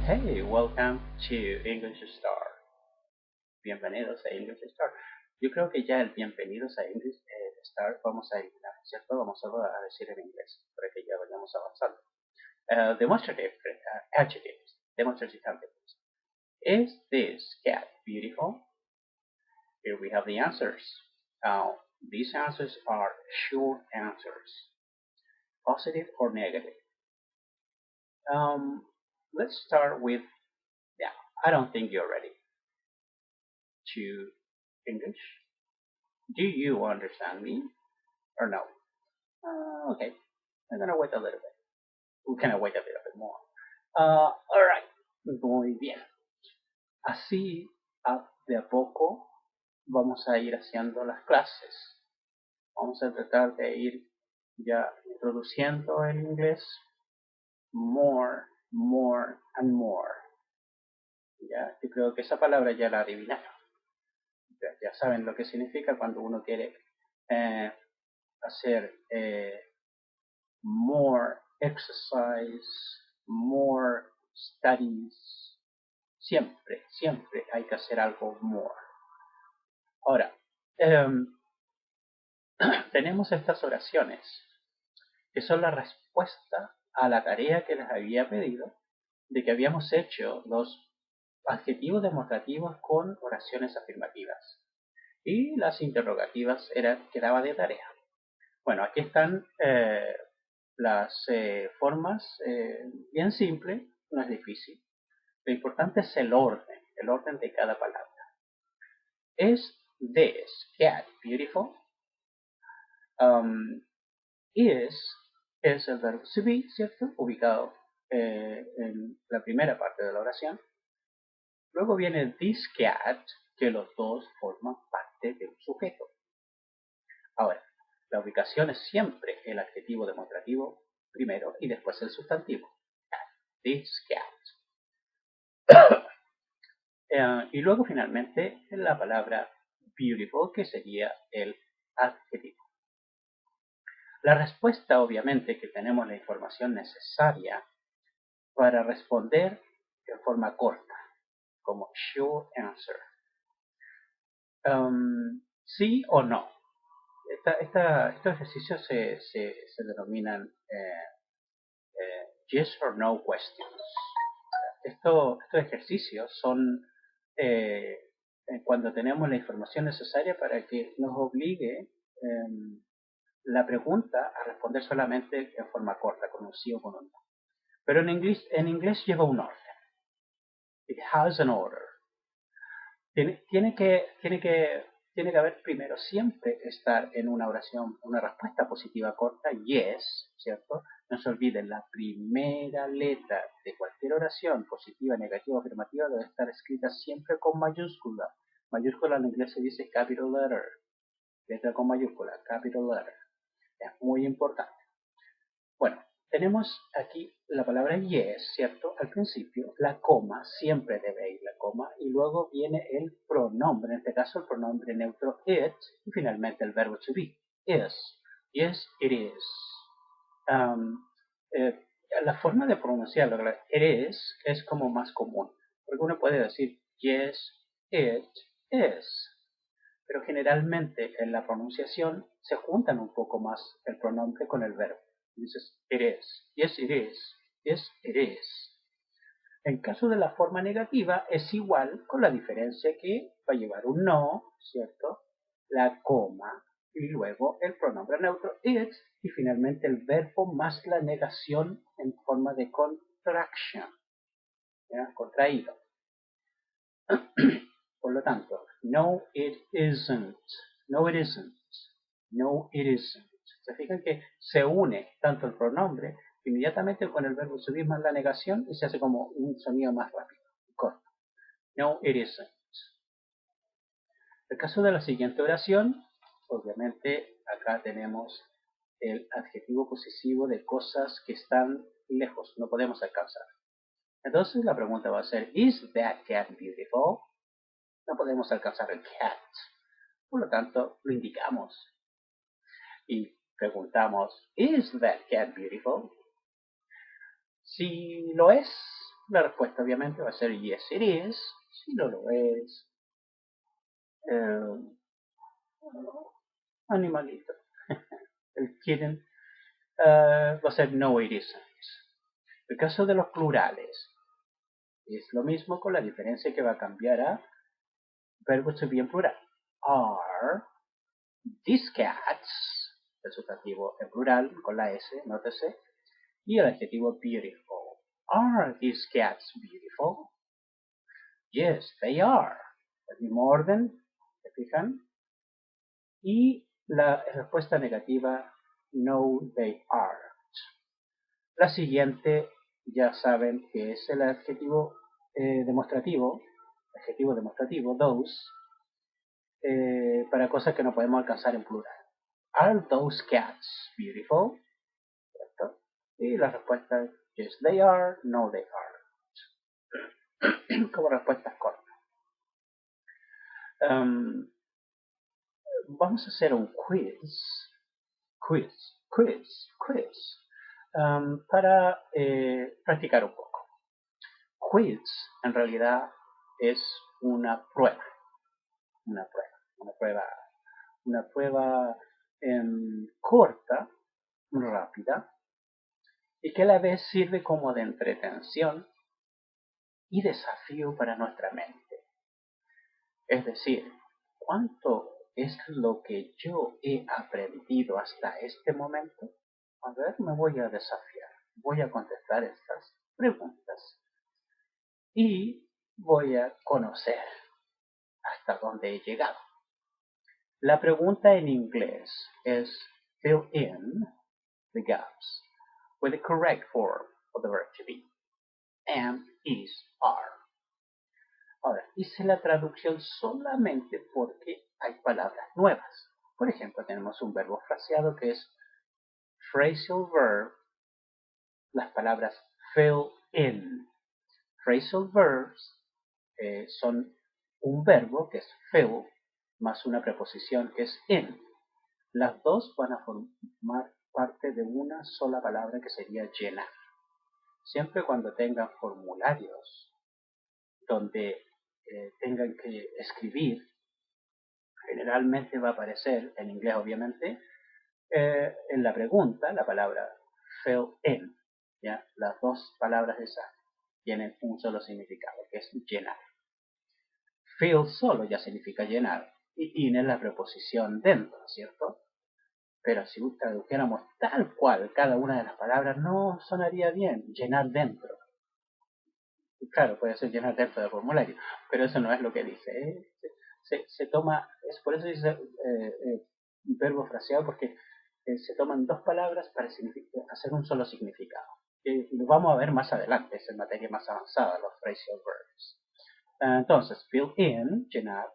Hey, welcome to English Star. Bienvenidos a English Star. Yo creo que ya el bienvenidos a English Star vamos a eliminar, ¿cierto? Vamos solo a decir en inglés para que ya vayamos avanzando. Demonstrative adjectives. Demonstrative adjectives. Is this cat beautiful? Here we have the answers. These answers are short answers. Positive or negative. Let's start with, yeah, I don't think you're ready to English. Do you understand me or no? Okay, I'm gonna wait a little bit. We're gonna wait a little bit more. Alright, muy bien. Así, de a poco, vamos a ir haciendo las clases. Vamos a tratar de ir ya introduciendo el inglés more, more and more. Ya, yo creo que esa palabra ya la adivinaron. Ya saben lo que significa cuando uno quiere hacer more exercise, more studies. Siempre, siempre hay que hacer algo more. Ahora, tenemos estas oraciones que son la respuesta a la tarea que les había pedido de que habíamos hecho los adjetivos demostrativos con oraciones afirmativas y las interrogativas quedaba de tarea. Bueno, aquí están las formas bien simple, no es difícil. Lo importante es el orden de cada palabra. ¿Es this cat beautiful? Es el verbo to be, ¿cierto? Ubicado en la primera parte de la oración. Luego viene this cat, que los dos forman parte de un sujeto. Ahora, la ubicación es siempre el adjetivo demostrativo primero y después el sustantivo. This cat. Y luego finalmente la palabra beautiful, que sería el adjetivo. La respuesta, obviamente, que tenemos la información necesaria para responder de forma corta, como short answer. Sí o no. Estos ejercicios se denominan yes or no questions. Estos ejercicios son cuando tenemos la información necesaria para que nos obligue la pregunta a responder solamente en forma corta, con un sí o con un no. Pero en inglés lleva un orden. It has an order. Tiene que haber primero siempre estar en una oración, una respuesta positiva corta, yes, ¿cierto? No se olviden, la primera letra de cualquier oración, positiva, negativa, afirmativa, debe estar escrita siempre con mayúscula. Mayúscula en inglés se dice capital letter. Letra con mayúscula, capital letter. Es muy importante. Bueno, tenemos aquí la palabra yes, ¿cierto? Al principio, la coma, siempre debe ir la coma, y luego viene el pronombre, en este caso el pronombre neutro it, y finalmente el verbo to be, is. Yes, it is. La forma de pronunciarlo, it is, es como más común, porque uno puede decir yes, it is. Pero generalmente en la pronunciación se juntan un poco más el pronombre con el verbo. Dices, it is, yes it is, yes it is. En caso de la forma negativa es igual, con la diferencia que va a llevar un no, ¿cierto? La coma y luego el pronombre neutro it y finalmente el verbo más la negación en forma de contraction, ¿ya? Contraído. Por lo tanto, no it isn't, no it isn't, no it isn't. Se fijan que se une tanto el pronombre inmediatamente con el verbo subir más la negación y se hace como un sonido más rápido, corto. No it isn't. En el caso de la siguiente oración, obviamente acá tenemos el adjetivo posesivo de cosas que están lejos, no podemos alcanzar. Entonces la pregunta va a ser, ¿is that cat beautiful? No podemos alcanzar el cat. Por lo tanto, lo indicamos. Y preguntamos, ¿is that cat beautiful? Si lo es, La respuesta obviamente va a ser yes it is, si no lo es. Animalito. El kitten va a ser no it isn't. El caso de los plurales es lo mismo con la diferencia que va a cambiar a verbo to be en plural. Are these cats, el sustantivo en plural con la S, nótese, y el adjetivo beautiful. Are these cats beautiful? Yes, they are. El mismo orden, ¿se fijan? Y la respuesta negativa, no, they aren't. La siguiente, ya saben que es el adjetivo demostrativo, those, para cosas que no podemos alcanzar en plural. Are those cats beautiful? ¿Cierto? Y la respuesta es yes, they are, no, they aren't. Como respuestas cortas. Vamos a hacer un quiz, para practicar un poco. Quiz en realidad es una prueba corta, rápida, y que a la vez sirve como de entretención y desafío para nuestra mente. Es decir, ¿cuánto es lo que yo he aprendido hasta este momento? A ver, me voy a desafiar. Voy a contestar estas preguntas y voy a conocer hasta dónde he llegado. La pregunta en inglés es fill in the gaps with the correct form of the verb to be. Am, is, are. Ahora, hice la traducción solamente porque hay palabras nuevas. Por ejemplo, tenemos un verbo fraseado que es phrasal verb, las palabras fill in. Phrasal verbs son un verbo que es fill más una preposición que es in. Las dos van a formar parte de una sola palabra que sería llenar. Siempre cuando tengan formularios donde tengan que escribir, generalmente va a aparecer, en inglés obviamente, en la pregunta, la palabra fill in. ¿Ya? Las dos palabras esas tienen un solo significado, que es llenar. Fill solo ya significa llenar, y in es la preposición dentro, ¿cierto? Pero si tradujéramos tal cual cada una de las palabras, no sonaría bien, llenar dentro. Claro, puede ser llenar dentro del formulario, pero eso no es lo que dice. Se toma, es por eso dice verbo fraseado, porque se toman dos palabras para hacer un solo significado. Lo vamos a ver más adelante, es en materia más avanzada, los phrasal verbs. Entonces, fill in, llenar,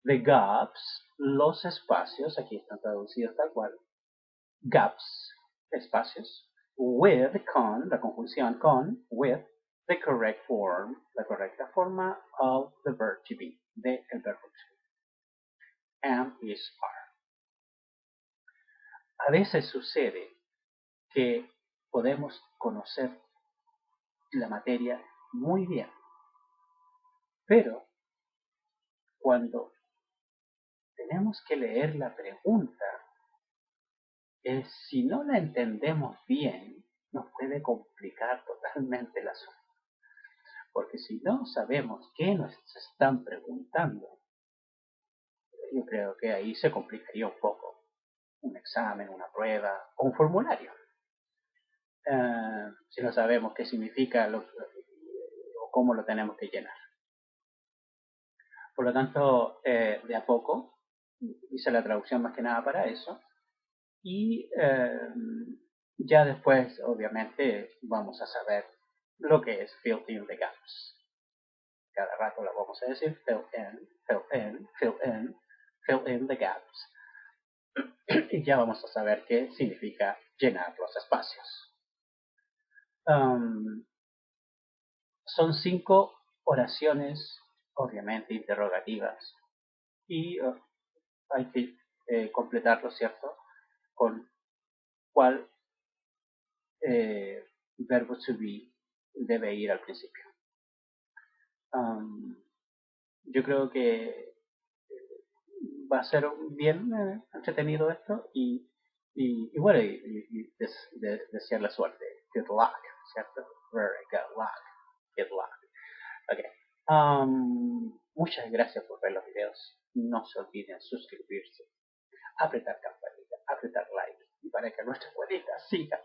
the gaps, los espacios, aquí están traducidos tal cual, gaps, espacios, with, con, la conjunción con, with, the correct form, la correcta forma of the verb to be, de el verbo to be. Am, is, are. A veces sucede que podemos conocer la materia muy bien, pero cuando tenemos que leer la pregunta, si no la entendemos bien, nos puede complicar totalmente el asunto. Porque si no sabemos qué nos están preguntando, yo creo que ahí se complicaría un poco un examen, una prueba o un formulario. Si no sabemos qué significa o cómo lo tenemos que llenar. Por lo tanto, de a poco, hice la traducción más que nada para eso. Y ya después, obviamente, vamos a saber lo que es fill in the gaps. Cada rato lo vamos a decir, fill in, fill in, fill in, fill in the gaps. Y ya vamos a saber qué significa llenar los espacios. Son 5 oraciones, obviamente interrogativas, y hay que completarlo, ¿cierto? Con cuál verbo to be debe ir al principio. Yo creo que va a ser bien entretenido esto y bueno, desearle suerte. Good luck, ¿cierto? Very good luck. Good luck. Okay. Muchas gracias por ver los videos. No se olviden suscribirse, apretar campanita, apretar like y para que nuestra cuadrita siga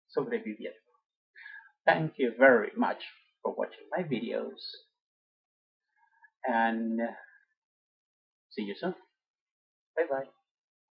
sobreviviendo. Thank you very much for watching my videos and see you soon. Bye bye.